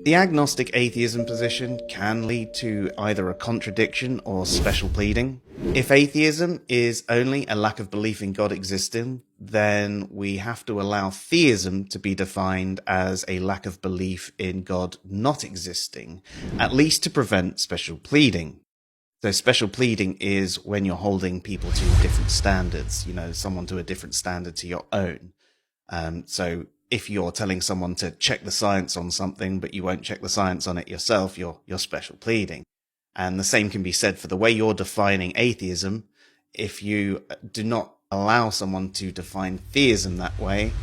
The agnostic atheism position can lead to either a contradiction or special pleading. If atheism is only a lack of belief in God existing, then we have to allow theism to be defined as a lack of belief in God not existing, at least to prevent special pleading. So special pleading is when you're holding people to different standards, someone to a different standard to your own. So if you're telling someone to check the science on something, but you won't check the science on it yourself, you're special pleading. And the same can be said for the way you're defining atheism. If you do not allow someone to define theism that way,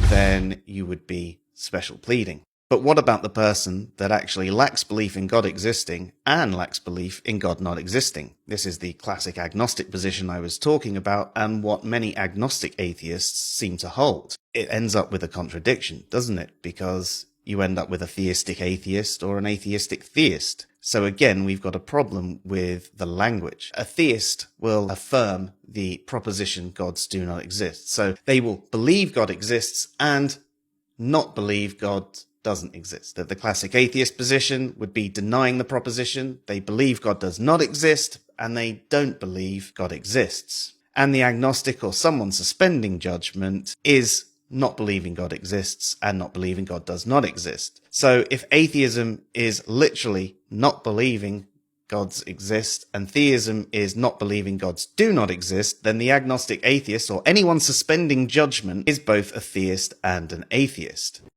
then you would be special pleading. But what about the person that actually lacks belief in God existing and lacks belief in God not existing? This is the classic agnostic position I was talking about, and what many agnostic atheists seem to hold. It ends up with a contradiction, doesn't it? Because you end up with a theistic atheist or an atheistic theist. So again, we've got a problem with the language. A theist will affirm the proposition gods do not exist. So they will believe God exists and not believe God doesn't exist. That the classic atheist position would be denying the proposition. They believe God does not exist, and they don't believe God exists. And the agnostic or someone suspending judgment is not believing God exists and not believing God does not exist. So if atheism is literally not believing gods exist and theism is not believing gods do not exist, then the agnostic atheist or anyone suspending judgment is both a theist and an atheist.